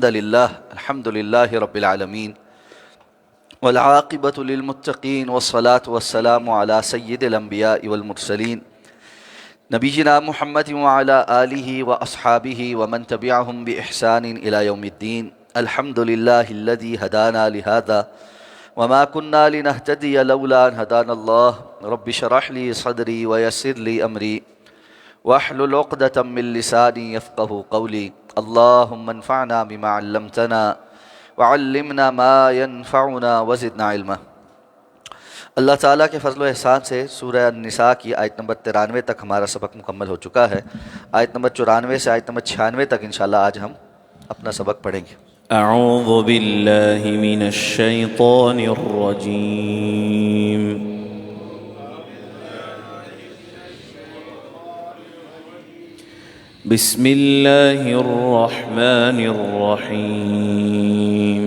الحمد لله رب العالمين والعاقبة للمتقين والصلاة والسلام على سيد الأنبياء والمرسلين نبينا محمد وعلى آله وأصحابه ومن تبعهم بإحسان إلى يوم الدين. الحمد لله الذي هدانا لهذا وما كنا لنهتدي لولا أن هدانا الله. رب اشرح لي صدري ويسر لي أمري واحلل عقدة من لساني يفقه قولي. اللهم انفعنا بما علمتنا وعلمنا ما ينفعنا وزدنا علما. اللہ تعالیٰ کے فضل و احسان سے سورہ النساء کی آیت نمبر 93 تک ہمارا سبق مکمل ہو چکا ہے. آیت نمبر 94 سے آیت نمبر 96 تک انشاءاللہ آج ہم اپنا سبق پڑھیں گے. اعوذ باللہ من الشیطان الرجیم. بسم اللہ الرحمن الرحیم.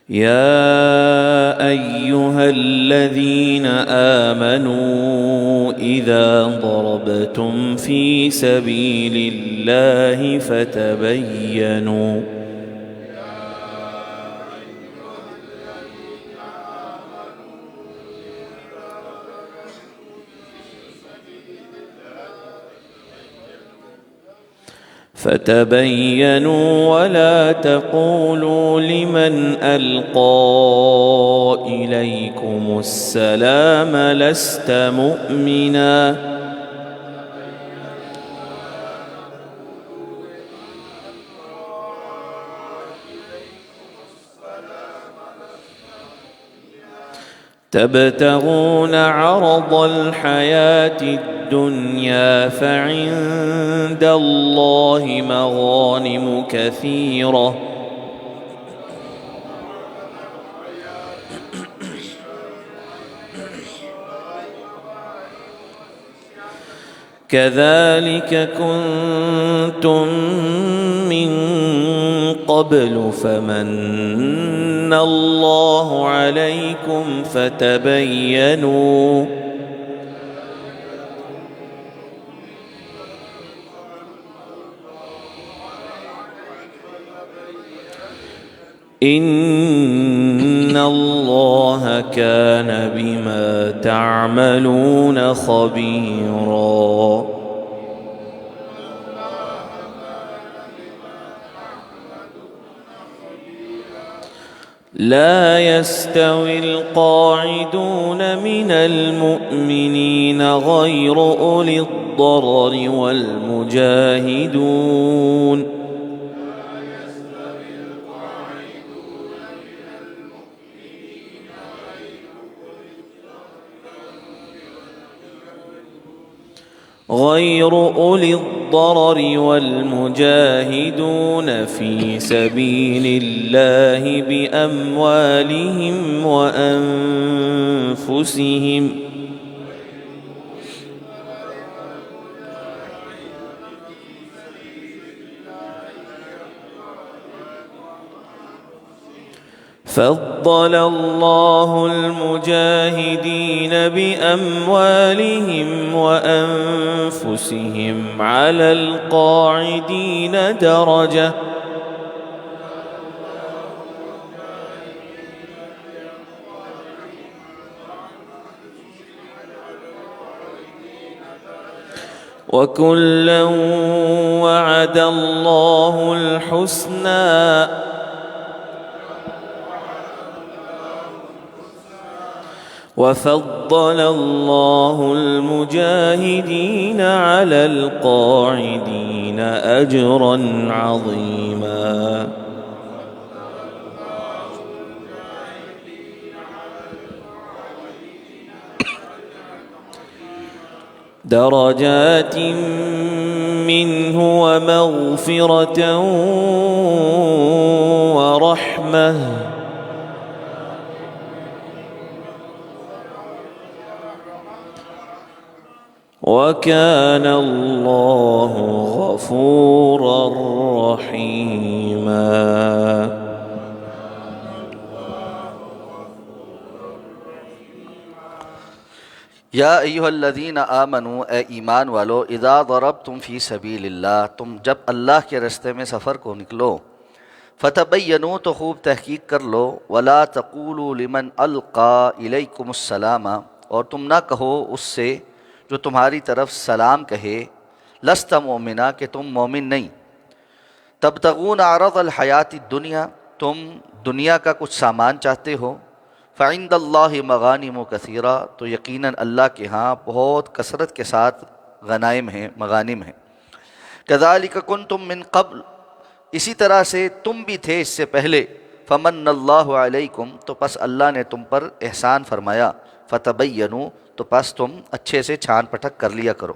يا أيها الذين آمنوا إذا ضربتم في سبيل الله فتبينوا ولا تقولوا لمن ألقى إليكم السلام لست مؤمنا تبتغون عرض الحياة الدنيا فعند الله مغانم كثيرة كذلك كنتم من قبل فمن الله عليكم فتبينوا إن الله كان بما تعملون خبيرا. لا يستوي القاعدون من المؤمنين غير أولي الضرر والمجاهدون في سبيل الله بأموالهم وأنفسهم فضل الله المجاهدين بأموالهم وأنفسهم على القاعدين درجة وكلا وعد الله الحسنى وفضل الله المجاهدين على القاعدين أجرا عظيما. درجات منه ومغفرة ورحمة وكان الله غفورا رحيما. یا ایھا الذین آمنوا، اے ایمان والو، اذا ضربتم فی سبیل اللہ، تم جب اللہ کے راستے میں سفر کو نکلو، فتبینوا، تو خوب تحقیق کر لو، ولا تقولوا لمن القی الیکم السلام، اور تم نہ کہو اس سے جو تمہاری طرف سلام کہے، لست مومنا، کہ تم مومن نہیں، تبتغون عرض الحیات الدنیا، تم دنیا کا کچھ سامان چاہتے ہو، فعند اللہ مغانم کثیرہ، تو یقیناً اللہ کے ہاں بہت کثرت کے ساتھ غنائم ہیں، مغانم ہیں، کذالک کنتم من قبل، اسی طرح سے تم بھی تھے اس سے پہلے، فمن اللہ علیکم، تو پس اللہ نے تم پر احسان فرمایا، فتبینوا، تو پس تم اچھے سے چھان پٹک کر لیا کرو،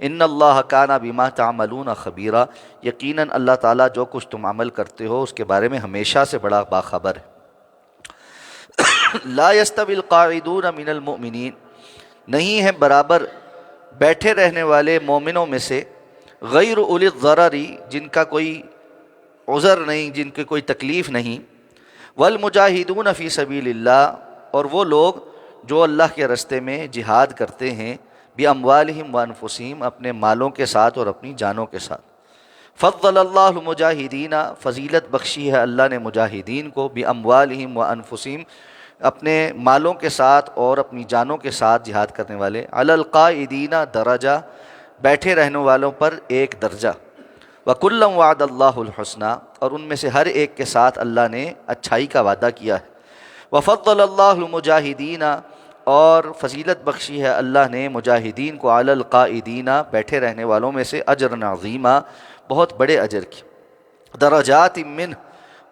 ان اللہ کان بما تعملون خبیرا، یقیناً اللہ تعالیٰ جو کچھ تم عمل کرتے ہو اس کے بارے میں ہمیشہ سے بڑا باخبر ہے۔ لا یستوی القاعدون من المؤمنین، نہیں ہے برابر بیٹھے رہنے والے مومنوں میں سے، غیر اولی الضرر، جن کا کوئی عذر نہیں، جن کی کوئی تکلیف نہیں، والمجاہدون فی سبیل اللہ، اور وہ لوگ جو اللہ کے راستے میں جہاد کرتے ہیں، باموالہم وانفسہم، اپنے مالوں کے ساتھ اور اپنی جانوں کے ساتھ، فضل اللہ المجاہدین، فضیلت بخشی ہے اللہ نے مجاہدین کو، باموالہم وانفسہم، اپنے مالوں کے ساتھ اور اپنی جانوں کے ساتھ جہاد کرنے والے، علی القائدین درجہ، بیٹھے رہنے والوں پر ایک درجہ، وَكُلًّا وَعَدَ اللَّهُ الْحُسْنَى، اور ان میں سے ہر ایک کے ساتھ اللہ نے اچھائی کا وعدہ کیا ہے، وَفَضَّلَ اللَّهُ الْمُجَاهِدِينَ، اور فضیلت بخشی ہے اللہ نے مجاہدین کو، علی القائدین، بیٹھے رہنے والوں میں سے، اجرا عظیما، بہت بڑے اجر کی، درجات منہ،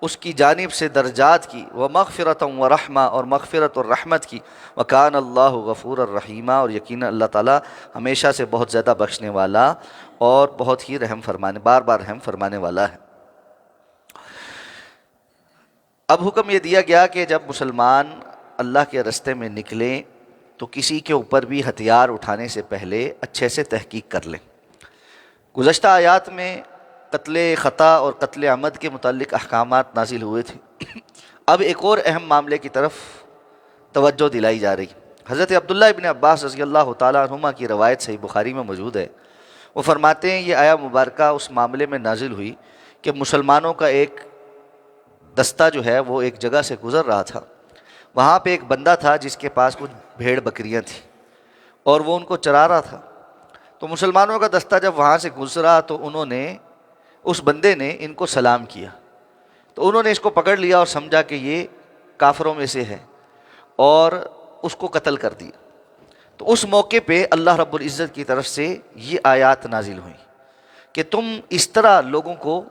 اس کی جانب سے درجات کی، ومغفرۃ ورحمہ، اور مغفرت اور رحمت کی، وکان اللہ غفور الرحیمہ، اور یقینا اللہ تعالیٰ ہمیشہ سے بہت زیادہ بخشنے والا اور بہت ہی رحم فرمانے، بار بار رحم فرمانے والا ہے۔ اب حکم یہ دیا گیا کہ جب مسلمان اللہ کے راستے میں نکلیں تو کسی کے اوپر بھی ہتھیار اٹھانے سے پہلے اچھے سے تحقیق کر لیں۔ گزشتہ آیات میں قتل خطا اور قتل عمد کے متعلق احکامات نازل ہوئے تھے، اب ایک اور اہم معاملے کی طرف توجہ دلائی جا رہی۔ حضرت عبداللہ ابن عباس رضی اللہ تعالیٰ عنہما کی روایت صحیح بخاری میں موجود ہے، وہ فرماتے ہیں یہ آیا مبارکہ اس معاملے میں نازل ہوئی کہ مسلمانوں کا ایک دستہ جو ہے وہ ایک جگہ سے گزر رہا تھا، وہاں پہ ایک بندہ تھا جس کے پاس کچھ بھیڑ بکریاں تھیں اور وہ ان کو چرا رہا تھا، تو مسلمانوں کا دستہ جب وہاں سے گزرا تو انہوں نے، اس بندے نے ان کو سلام کیا، تو انہوں نے اس کو پکڑ لیا اور سمجھا کہ یہ کافروں میں سے ہے اور اس کو قتل کر دیا۔ تو اس موقع پہ اللہ رب العزت کی طرف سے یہ آیات نازل ہوئیں کہ تم اس طرح لوگوں کو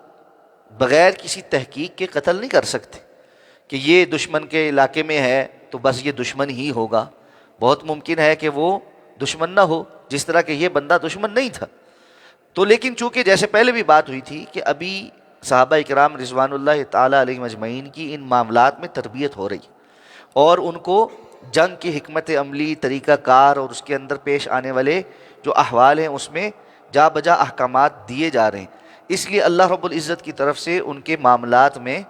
بغیر کسی تحقیق کے قتل نہیں کر سکتے کہ یہ دشمن کے علاقے میں ہے تو بس یہ دشمن ہی ہوگا، بہت ممکن ہے کہ وہ دشمن نہ ہو، جس طرح کہ یہ بندہ دشمن نہیں تھا۔ تو لیکن چونکہ جیسے پہلے بھی بات ہوئی تھی کہ ابھی صحابہ اکرام رضوان اللہ تعالیٰ علیہ مجمعین کی ان معاملات میں تربیت ہو رہی اور ان کو جنگ کی حکمت عملی، طریقہ کار اور اس کے اندر پیش آنے والے جو احوال ہیں اس میں جا بجا احکامات دیے جا رہے ہیں، اس لیے اللہ رب العزت کی طرف سے ان کے معاملات میں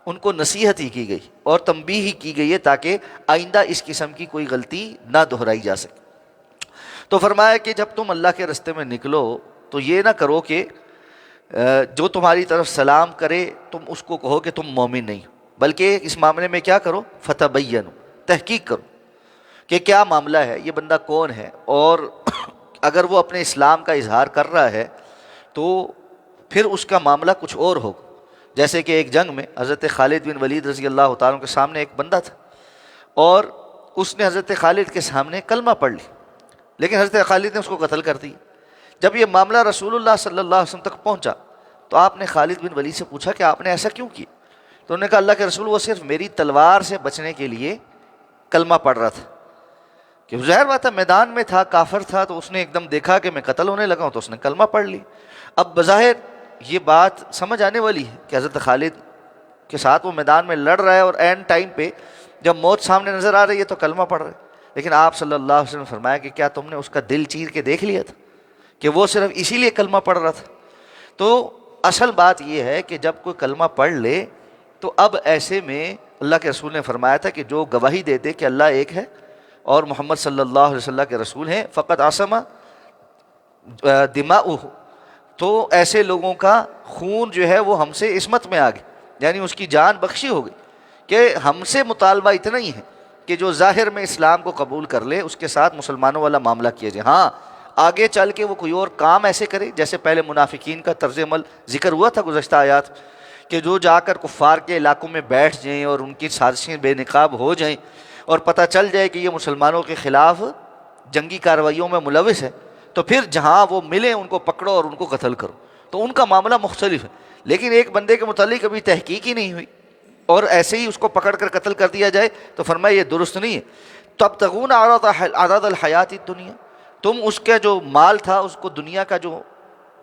ان کو نصیحت ہی کی گئی اور تنبیہ ہی کی گئی ہے تاکہ آئندہ اس قسم کی کوئی غلطی نہ دہرائی جا سکے۔ تو فرمایا کہ جب تم اللہ کے راستے میں نکلو تو یہ نہ کرو کہ جو تمہاری طرف سلام کرے تم اس کو کہو کہ تم مومن نہیں، بلکہ اس معاملے میں کیا کرو، فتبینوا، تحقیق کرو کہ کیا معاملہ ہے، یہ بندہ کون ہے، اور اگر وہ اپنے اسلام کا اظہار کر رہا ہے تو پھر اس کا معاملہ کچھ اور ہوگا۔ جیسے کہ ایک جنگ میں حضرت خالد بن ولید رضی اللہ تعالیٰ کے سامنے ایک بندہ تھا اور اس نے حضرت خالد کے سامنے کلمہ پڑھ لی، لیکن حضرت خالد نے اس کو قتل کر دی۔ جب یہ معاملہ رسول اللہ صلی اللہ علیہ وسلم تک پہنچا تو آپ نے خالد بن ولید سے پوچھا کہ آپ نے ایسا کیوں کیا؟ تو انہوں نے کہا اللہ کے رسول وہ صرف میری تلوار سے بچنے کے لیے کلمہ پڑھ رہا تھا، کہ ظاہر بات ہے میدان میں تھا، کافر تھا، تو اس نے ایک دم دیکھا کہ میں قتل ہونے لگا ہوں تو اس نے کلمہ پڑھ لی۔ اب بظاہر یہ بات سمجھ آنے والی ہے کہ حضرت خالد کے ساتھ وہ میدان میں لڑ رہا ہے اور عین ٹائم پہ جب موت سامنے نظر آ رہی ہے تو کلمہ پڑھ رہے، لیکن آپ صلی اللہ علیہ وسلم نے فرمایا کہ کیا تم نے اس کا دل چیر کے دیکھ لیا تھا کہ وہ صرف اسی لیے کلمہ پڑھ رہا تھا؟ تو اصل بات یہ ہے کہ جب کوئی کلمہ پڑھ لے تو اب ایسے میں اللہ کے رسول نے فرمایا تھا کہ جو گواہی دے دے کہ اللہ ایک ہے اور محمد صلی اللہ علیہ وسلم کے رسول ہیں، فقط عصمہ دماؤہ، تو ایسے لوگوں کا خون جو ہے وہ ہم سے عصمت میں آ گیا، یعنی اس کی جان بخشی ہو گئی، کہ ہم سے مطالبہ اتنا ہی ہے کہ جو ظاہر میں اسلام کو قبول کر لے اس کے ساتھ مسلمانوں والا معاملہ کیا جائے، ہاں آگے چل کے وہ کوئی اور کام ایسے کرے، جیسے پہلے منافقین کا طرز عمل ذکر ہوا تھا گزشتہ آیات، کہ جو جا کر کفار کے علاقوں میں بیٹھ جائیں اور ان کی سازشیں بے نقاب ہو جائیں اور پتہ چل جائے کہ یہ مسلمانوں کے خلاف جنگی کارروائیوں میں ملوث ہے، تو پھر جہاں وہ ملیں ان کو پکڑو اور ان کو قتل کرو، تو ان کا معاملہ مختلف ہے۔ لیکن ایک بندے کے متعلق ابھی تحقیق ہی نہیں ہوئی اور ایسے ہی اس کو پکڑ کر قتل کر دیا جائے، تو فرمایا یہ درست نہیں ہے۔ تبتغون عرض الحیات الدنیا، تم اس کا جو مال تھا، اس کو دنیا کا جو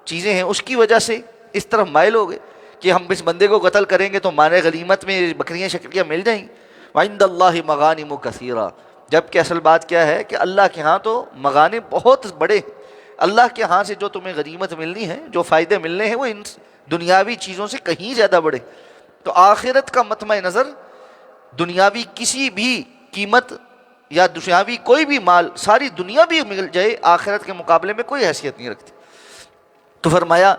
چیزیں ہیں اس کی وجہ سے اس طرف مائل ہو گئے کہ ہم اس بندے کو قتل کریں گے تو مانے غنیمت میں بکریاں شکریاں مل جائیں گی۔ وعند اللہ مغانم کثیرہ، جبکہ اصل بات کیا ہے کہ اللہ کے ہاں تو مغانم بہت بڑے ہیں، اللہ کے ہاں سے جو تمہیں غنیمت ملنی ہے، جو فائدے ملنے ہیں، وہ ان دنیاوی چیزوں سے کہیں زیادہ بڑے۔ تو آخرت کا مطمع نظر دنیاوی کسی بھی قیمت یا دنیاوی کوئی بھی مال، ساری دنیا بھی مل جائے، آخرت کے مقابلے میں کوئی حیثیت نہیں رکھتی۔ تو فرمایا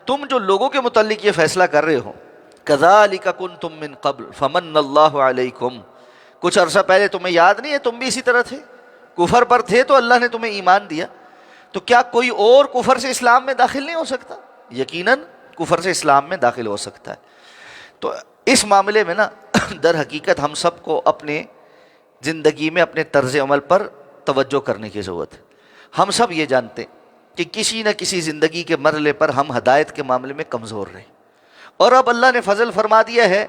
تم جو لوگوں کے متعلق یہ فیصلہ کر رہے ہو، کذالک کنتم من قبل فمن اللہ علیکم، کچھ عرصہ پہلے تمہیں یاد نہیں ہے تم بھی اسی طرح تھے، کفر پر تھے تو اللہ نے تمہیں ایمان دیا، تو کیا کوئی اور کفر سے اسلام میں داخل نہیں ہو سکتا؟ یقیناً کفر سے اسلام میں داخل ہو سکتا ہے۔ تو اس معاملے میں نا در حقیقت ہم سب کو اپنے زندگی میں اپنے طرز عمل پر توجہ کرنے کی ضرورت ہے۔ ہم سب یہ جانتے ہیں کہ کسی نہ کسی زندگی کے مرحلے پر ہم ہدایت کے معاملے میں کمزور رہے، اور اب اللہ نے فضل فرما دیا ہے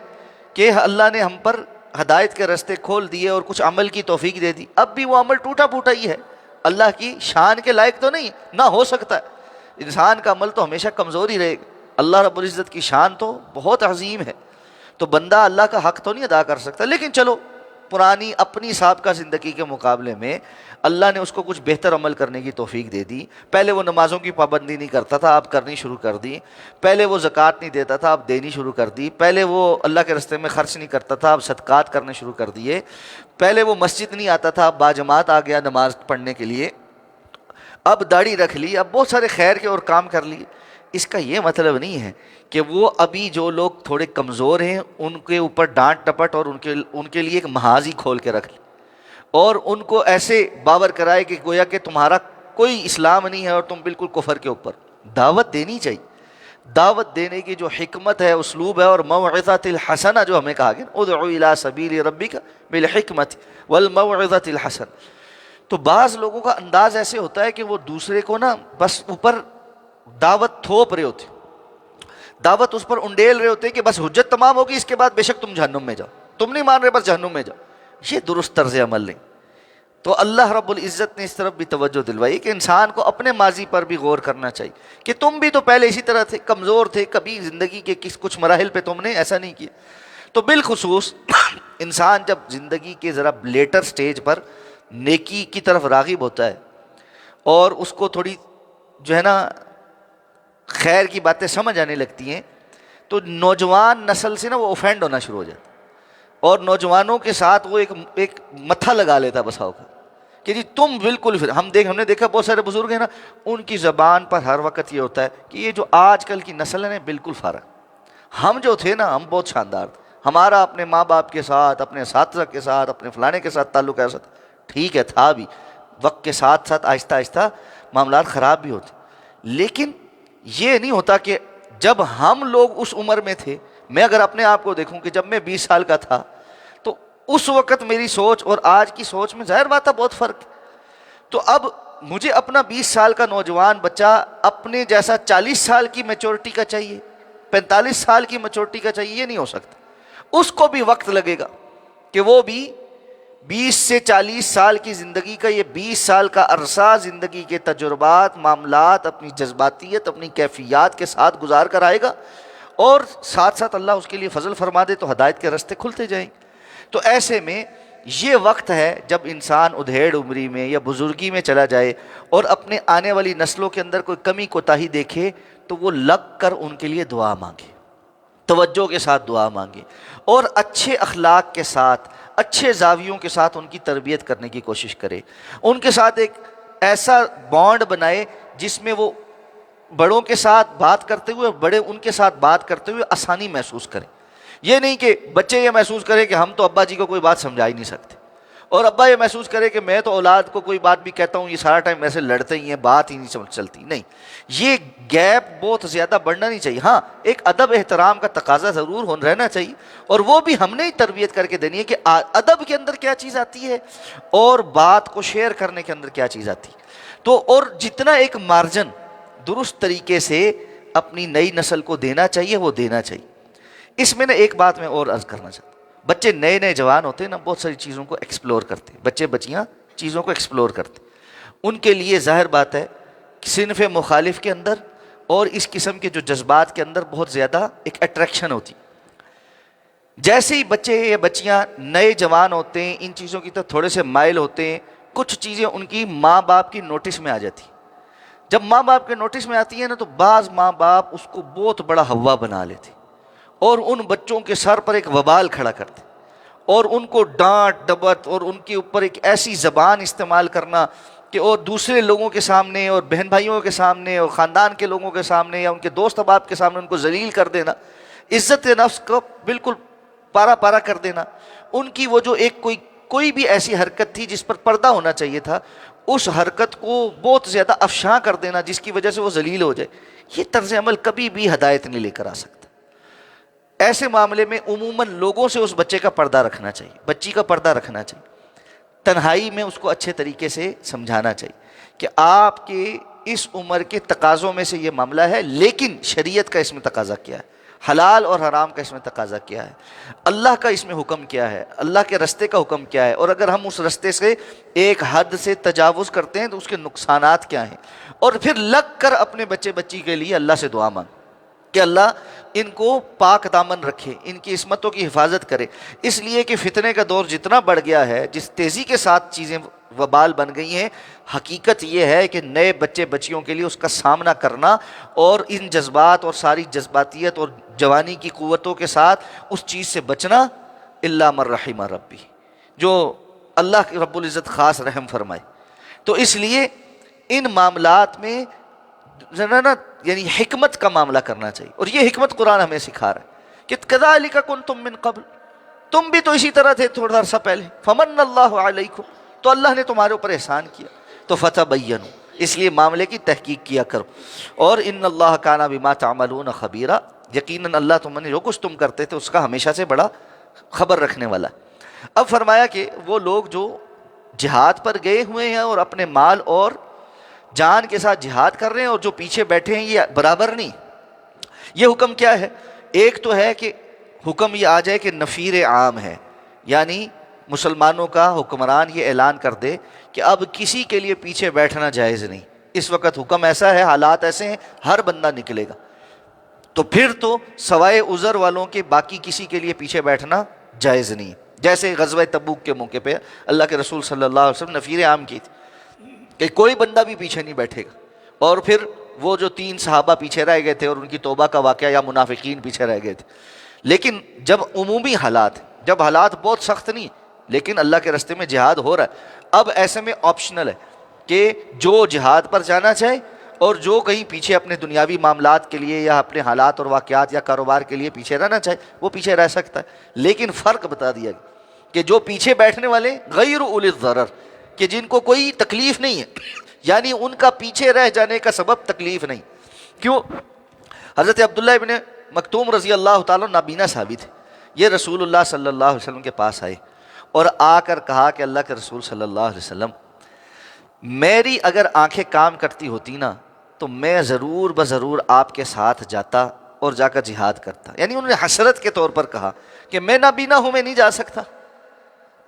کہ اللہ نے ہم پر ہدایت کے راستے کھول دیے اور کچھ عمل کی توفیق دے دی، اب بھی وہ عمل ٹوٹا پھوٹا ہی ہے، اللہ کی شان کے لائق تو نہیں، نہ ہو سکتا ہے، انسان کا عمل تو ہمیشہ کمزور ہی رہے گا، اللہ رب العزت کی شان تو بہت عظیم ہے، تو بندہ اللہ کا حق تو نہیں ادا کر سکتا۔ لیکن چلو پرانی اپنی سابقہ زندگی کے مقابلے میں اللہ نے اس کو کچھ بہتر عمل کرنے کی توفیق دے دی۔ پہلے وہ نمازوں کی پابندی نہیں کرتا تھا، اب کرنی شروع کر دی، پہلے وہ زکوٰۃ نہیں دیتا تھا، اب دینی شروع کر دی، پہلے وہ اللہ کے راستے میں خرچ نہیں کرتا تھا، اب صدقات کرنے شروع کر دیے، پہلے وہ مسجد نہیں آتا تھا، اب باجماعت آ گیا نماز پڑھنے کے لیے، اب داڑھی رکھ لی، اب بہت سارے خیر کے اور کام کر لیے۔ اس کا یہ مطلب نہیں ہے کہ وہ ابھی جو لوگ تھوڑے کمزور ہیں ان کے اوپر ڈانٹ ٹپٹ اور ان کے لیے ایک محاذ ہی کھول کے رکھ لے اور ان کو ایسے باور کرائے کہ گویا کہ تمہارا کوئی اسلام نہیں ہے اور تم بالکل کفر کے اوپر۔ دعوت دینی چاہیے، دعوت دینے کی جو حکمت ہے، اسلوب ہے، اور موعظۃ الحسنہ جو ہمیں کہا گیا، ادعو الی سبیل ربک بالحکمت والموعظۃ الحسنہ۔ تو بعض لوگوں کا انداز ایسے ہوتا ہے کہ وہ دوسرے کو نا بس اوپر دعوت تھوپ رہے ہوتے، دعوت اس پر انڈیل رہے ہوتے کہ بس حجت تمام ہوگی، اس کے بعد بے شک تم جہنم میں جاؤ، تم نہیں مان رہے بس جہنم میں جاؤ۔ یہ درست طرز عمل نہیں۔ تو اللہ رب العزت نے اس طرف بھی توجہ دلوائی کہ انسان کو اپنے ماضی پر بھی غور کرنا چاہیے کہ تم بھی تو پہلے اسی طرح تھے، کمزور تھے، کبھی زندگی کے کچھ مراحل پہ تم نے ایسا نہیں کیا۔ تو بالخصوص انسان جب زندگی کے ذرا لیٹر سٹیج پر نیکی کی طرف راغب ہوتا ہے اور اس کو تھوڑی جو ہے نا خیر کی باتیں سمجھ آنے لگتی ہیں، تو نوجوان نسل سے نا وہ اوفینڈ ہونا شروع ہو جاتا ہے اور نوجوانوں کے ساتھ وہ ایک متھا لگا لیتا بسا ہوگا کہ جی تم بالکل، پھر ہم نے دیکھا بہت سارے بزرگ ہیں نا، ان کی زبان پر ہر وقت یہ ہوتا ہے کہ یہ جو آج کل کی نسل ہے نا بالکل فارغ، ہم جو تھے نا ہم بہت شاندار تھے، ہمارا اپنے ماں باپ کے ساتھ، اپنے اساتذہ کے ساتھ، اپنے فلانے کے ساتھ تعلق ایسا تھا، ٹھیک ہے تھا بھی، وقت کے ساتھ ساتھ آہستہ آہستہ معاملات خراب بھی ہوتے، لیکن یہ نہیں ہوتا کہ جب ہم لوگ اس عمر میں تھے، میں اگر اپنے آپ کو دیکھوں کہ جب میں 20 سال کا تھا تو اس وقت میری سوچ اور آج کی سوچ میں ظاہر بات ہے بہت فرق ہے۔ تو اب مجھے اپنا 20 سال کا نوجوان بچہ اپنے جیسا 40 سال کی میچورٹی کا چاہیے، 45 سال کی میچورٹی کا چاہیے، یہ نہیں ہو سکتا۔ اس کو بھی وقت لگے گا کہ وہ بھی 20 سے 40 سال کی زندگی کا یہ 20 سال کا عرصہ زندگی کے تجربات، معاملات، اپنی جذباتیت، اپنی کیفیات کے ساتھ گزار کر آئے گا، اور ساتھ ساتھ اللہ اس کے لیے فضل فرما دے تو ہدایت کے راستے کھلتے جائیں گے۔ تو ایسے میں یہ وقت ہے جب انسان ادھیڑ عمری میں یا بزرگی میں چلا جائے اور اپنے آنے والی نسلوں کے اندر کوئی کمی کوتاہی دیکھے تو وہ لگ کر ان کے لیے دعا مانگے، توجہ کے ساتھ دعا مانگے، اور اچھے اخلاق کے ساتھ اچھے زاویوں کے ساتھ ان کی تربیت کرنے کی کوشش کرے، ان کے ساتھ ایک ایسا بانڈ بنائے جس میں وہ بڑوں کے ساتھ بات کرتے ہوئے، بڑے ان کے ساتھ بات کرتے ہوئے آسانی محسوس کریں۔ یہ نہیں کہ بچے یہ محسوس کریں کہ ہم تو ابا جی کو کوئی بات سمجھا ہی نہیں سکتے، اور ابا یہ محسوس کرے کہ میں تو اولاد کو کوئی بات بھی کہتا ہوں یہ سارا ٹائم ایسے لڑتے ہی ہیں، بات ہی نہیں چلتی۔ نہیں، یہ گیپ بہت زیادہ بڑھنا نہیں چاہیے۔ ہاں، ایک ادب احترام کا تقاضا ضرور رہنا چاہیے، اور وہ بھی ہم نے ہی تربیت کر کے دینی ہے کہ ادب کے اندر کیا چیز آتی ہے اور بات کو شیئر کرنے کے اندر کیا چیز آتی ہے۔ تو اور جتنا ایک مارجن درست طریقے سے اپنی نئی نسل کو دینا چاہیے وہ دینا چاہیے۔ اس میں ایک بات میں اور عرض کرنا چاہتا ہوں، بچے نئے نئے جوان ہوتے ہیں نا، بہت ساری چیزوں کو ایکسپلور کرتے ہیں، بچے بچیاں چیزوں کو ایکسپلور کرتے ہیں۔ ان کے لیے ظاہر بات ہے صنف مخالف کے اندر اور اس قسم کے جو جذبات کے اندر بہت زیادہ ایک اٹریکشن ہوتی۔ جیسے ہی بچے یا بچیاں نئے جوان ہوتے ہیں، ان چیزوں کی طرف تھوڑے سے مائل ہوتے ہیں، کچھ چیزیں ان کی ماں باپ کی نوٹس میں آ جاتی۔ جب ماں باپ کے نوٹس میں آتی ہے نا، تو بعض ماں باپ اس کو بہت بڑا ہوا بنا لیتے اور ان بچوں کے سر پر ایک وبال کھڑا کرتے، اور ان کو ڈانٹ ڈپٹ اور ان کے اوپر ایک ایسی زبان استعمال کرنا کہ اور دوسرے لوگوں کے سامنے اور بہن بھائیوں کے سامنے اور خاندان کے لوگوں کے سامنے یا ان کے دوست احباب کے سامنے ان کو ذلیل کر دینا، عزت نفس کو بالکل پارا پارا کر دینا۔ ان کی وہ جو ایک کوئی بھی ایسی حرکت تھی جس پر پردہ ہونا چاہیے تھا، اس حرکت کو بہت زیادہ افشاں کر دینا جس کی وجہ سے وہ ذلیل ہو جائے، یہ طرز عمل کبھی بھی ہدایت نہیں لے کر آ سکتا۔ ایسے معاملے میں عموماً لوگوں سے اس بچے کا پردہ رکھنا چاہیے، بچی کا پردہ رکھنا چاہیے، تنہائی میں اس کو اچھے طریقے سے سمجھانا چاہیے کہ آپ کے اس عمر کے تقاضوں میں سے یہ معاملہ ہے، لیکن شریعت کا اس میں تقاضا کیا ہے، حلال اور حرام کا اس میں تقاضا کیا ہے، اللہ کا اس میں حکم کیا ہے، اللہ کے رستے کا حکم کیا ہے، اور اگر ہم اس رستے سے ایک حد سے تجاوز کرتے ہیں تو اس کے نقصانات کیا ہیں، اور پھر لگ کر اپنے بچے بچی کے لیے اللہ سے دعا مانگ کہ اللہ ان کو پاک دامن رکھے، ان کی عصمتوں کی حفاظت کرے۔ اس لیے کہ فتنے کا دور جتنا بڑھ گیا ہے، جس تیزی کے ساتھ چیزیں وبال بن گئی ہیں، حقیقت یہ ہے کہ نئے بچے بچیوں کے لیے اس کا سامنا کرنا اور ان جذبات اور ساری جذباتیت اور جوانی کی قوتوں کے ساتھ اس چیز سے بچنا، الا من رحم ربی، جو اللہ رب العزت خاص رحم فرمائے۔ تو اس لیے ان معاملات میں یعنی حکمت کا معاملہ کرنا چاہیے، اور یہ حکمت قرآن ہمیں سکھا رہا ہے کہ کذالک کنتم من قبل، تم بھی تو اسی طرح تھے تھوڑا عرصہ پہلے، فمن اللہ علیکم، تو اللہ نے تمہارے اوپر احسان کیا، تو فتبینوا، اس لیے معاملے کی تحقیق کیا کرو، اور ان اللہ کان بما تعملون خبیرا، یقیناً اللہ تم نے جو کچھ تم کرتے تھے اس کا ہمیشہ سے بڑا خبر رکھنے والا ہے۔ اب فرمایا کہ وہ لوگ جو جہاد پر گئے ہوئے ہیں اور اپنے مال اور جان کے ساتھ جہاد کر رہے ہیں، اور جو پیچھے بیٹھے ہیں، یہ برابر نہیں۔ یہ حکم کیا ہے؟ ایک تو ہے کہ حکم یہ آ جائے کہ نفیر عام ہے، یعنی مسلمانوں کا حکمران یہ اعلان کر دے کہ اب کسی کے لیے پیچھے بیٹھنا جائز نہیں۔ اس وقت حکم ایسا ہے، حالات ایسے ہیں، ہر بندہ نکلے گا، تو پھر تو سوائے عذر والوں کے باقی کسی کے لیے پیچھے بیٹھنا جائز نہیں۔ جیسے غزوہ تبوک کے موقع پہ اللہ کے رسول صلی اللہ علیہ وسلم نفیر عام کی تھی کہ کوئی بندہ بھی پیچھے نہیں بیٹھے گا، اور پھر وہ جو 3 صحابہ پیچھے رہ گئے تھے اور ان کی توبہ کا واقعہ، یا منافقین پیچھے رہ گئے تھے۔ لیکن جب عمومی حالات، جب حالات بہت سخت نہیں لیکن اللہ کے راستے میں جہاد ہو رہا ہے، اب ایسے میں آپشنل ہے کہ جو جہاد پر جانا چاہے اور جو کہیں پیچھے اپنے دنیاوی معاملات کے لیے یا اپنے حالات اور واقعات یا کاروبار کے لیے پیچھے رہنا چاہے وہ پیچھے رہ سکتا ہے۔ لیکن فرق بتا دیا گیا کہ جو پیچھے بیٹھنے والے غیر اولی الضرر، کہ جن کو کوئی تکلیف نہیں ہے، یعنی ان کا پیچھے رہ جانے کا سبب تکلیف نہیں۔ کیوں؟ حضرت عبداللہ ابن مکتوم رضی اللہ تعالیٰ نابینا صحابی تھے، یہ رسول اللہ صلی اللہ علیہ وسلم کے پاس آئے اور آ کر کہا کہ اللہ کے رسول صلی اللہ علیہ وسلم، میری اگر آنکھیں کام کرتی ہوتی نا تو میں ضرور بضرور آپ کے ساتھ جاتا اور جا کر جہاد کرتا۔ یعنی انہوں نے حسرت کے طور پر کہا کہ میں نابینا ہوں، میں نہیں جا سکتا۔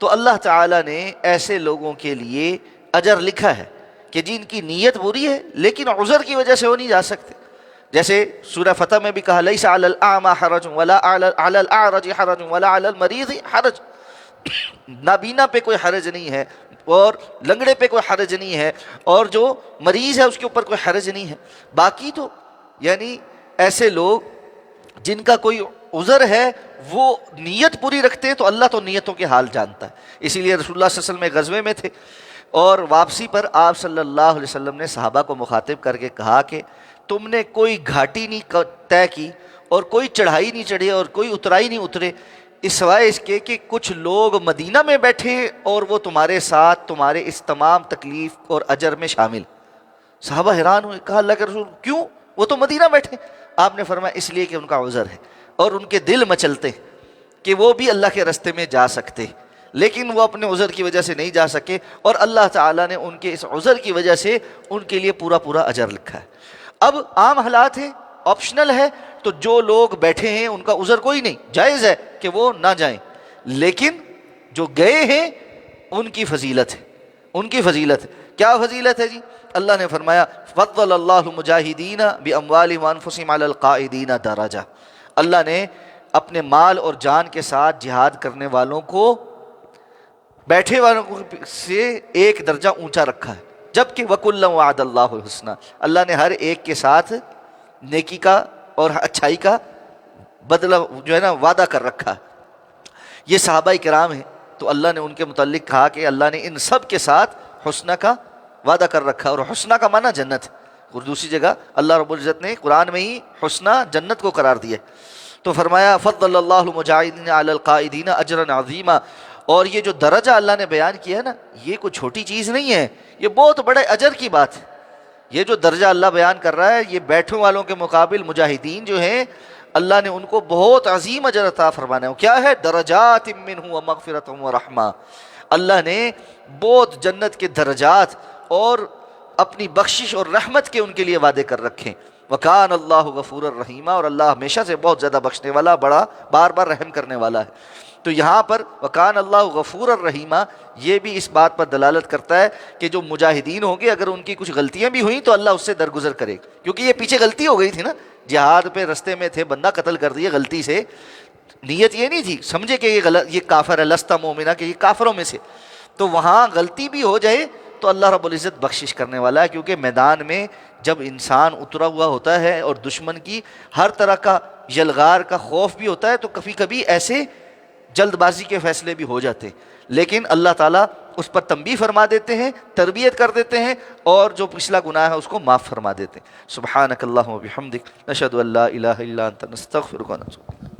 تو اللہ تعالیٰ نے ایسے لوگوں کے لیے اجر لکھا ہے کہ جن کی نیت بری ہے لیکن عذر کی وجہ سے وہ نہیں جا سکتے۔ جیسے سورہ فتح میں بھی کہا لیس علی الاعمى حرج ولا علی الاعرج حرج ولا علی المریض حرج، نابینا پہ کوئی حرج نہیں ہے اور لنگڑے پہ کوئی حرج نہیں ہے، اور جو مریض ہے اس کے اوپر کوئی حرج نہیں ہے۔ باقی تو یعنی ایسے لوگ جن کا کوئی عذر ہے وہ نیت پوری رکھتے ہیں تو اللہ تو نیتوں کے حال جانتا ہے۔ اسی لیے رسول اللہ صلی اللہ علیہ وسلم ایک غزوے میں تھے اور واپسی پر آپ صلی اللہ علیہ وسلم نے صحابہ کو مخاطب کر کے کہا کہ تم نے کوئی گھاٹی نہیں طے کی اور کوئی چڑھائی نہیں چڑھی اور کوئی اترائی نہیں اترے، اس سوائے اس کے کہ کچھ لوگ مدینہ میں بیٹھے اور وہ تمہارے ساتھ تمہارے اس تمام تکلیف اور اجر میں شامل۔ صحابہ حیران ہوئے، کہا اللہ کے رسول کیوں، وہ تو مدینہ بیٹھے۔ آپ نے فرمایا اس لیے کہ ان کا عذر ہے اور ان کے دل مچلتے کہ وہ بھی اللہ کے راستے میں جا سکتے لیکن وہ اپنے عذر کی وجہ سے نہیں جا سکے، اور اللہ تعالیٰ نے ان کے اس عذر کی وجہ سے ان کے لیے پورا پورا اجر لکھا ہے۔ اب عام حالات ہیں، آپشنل ہے، تو جو لوگ بیٹھے ہیں ان کا عذر کوئی نہیں، جائز ہے کہ وہ نہ جائیں، لیکن جو گئے ہیں ان کی فضیلت ہے، ان کی فضیلت ہے۔ کیا فضیلت ہے جی؟ اللہ نے فرمایا فضل اللہ المجاہدین باموالہم وانفسہم علی القاعدین درجہ، اللہ نے اپنے مال اور جان کے ساتھ جہاد کرنے والوں کو بیٹھے والوں سے ایک درجہ اونچا رکھا ہے، جبکہ وَكُلًّا وَعَدَ اللَّهُ الْحُسْنَى، اللہ نے ہر ایک کے ساتھ نیکی کا اور اچھائی کا بدلہ جو ہے نا وعدہ کر رکھا ہے۔ یہ صحابہ کرام ہیں تو اللہ نے ان کے متعلق کہا کہ اللہ نے ان سب کے ساتھ حسنہ کا وعدہ کر رکھا، اور حسنہ کا معنی جنت، اور دوسری جگہ اللہ رب العزت نے قرآن میں ہی حسنہ جنت کو قرار دیا تو فرمایا فضل اللہ المجاہدین علی القائدین اجرا عظیما، اور یہ جو درجہ اللہ نے بیان کیا ہے نا یہ کوئی چھوٹی چیز نہیں ہے، یہ بہت بڑے اجر کی بات ہے۔ یہ جو درجہ اللہ بیان کر رہا ہے یہ بیٹھنے والوں کے مقابل مجاہدین جو ہیں اللہ نے ان کو بہت عظیم اجر عطا فرمانا ہے۔ کیا ہے؟ درجات منہ ومغفرۃ ورحمہ، اللہ نے بہت جنت کے درجات اور اپنی بخشش اور رحمت کے ان کے لیے وعدے کر رکھیں۔ وکان اللہ غفور الرحیم، اور اللہ ہمیشہ سے بہت زیادہ بخشنے والا، بڑا بار بار رحم کرنے والا ہے۔ تو یہاں پر وکان اللہ غفور الرحیم یہ بھی اس بات پر دلالت کرتا ہے کہ جو مجاہدین ہوں گے اگر ان کی کچھ غلطیاں بھی ہوئیں تو اللہ اس سے درگزر کرے، کیونکہ یہ پیچھے غلطی ہو گئی تھی نا، جہاد پہ رستے میں تھے، بندہ قتل کر دیا غلطی سے، نیت یہ نہیں تھی، سمجھے کہ یہ غلط، یہ کافر ہے، لست مومنہ، کہ یہ کافروں میں سے، تو وہاں غلطی بھی ہو جائے تو اللہ رب العزت بخشش کرنے والا ہے، کیونکہ میدان میں جب انسان اترا ہوا ہوتا ہے اور دشمن کی ہر طرح کا یلغار کا خوف بھی ہوتا ہے تو کبھی کبھی ایسے جلد بازی کے فیصلے بھی ہو جاتے ہیں، لیکن اللہ تعالیٰ اس پر تنبیہ فرما دیتے ہیں، تربیت کر دیتے ہیں، اور جو پچھلا گناہ ہے اس کو معاف فرما دیتے ہیں۔ سبحانک اللہم و بحمدک، نشہد ان لا الہ الا انت، نستغفرک و نتوب الیک۔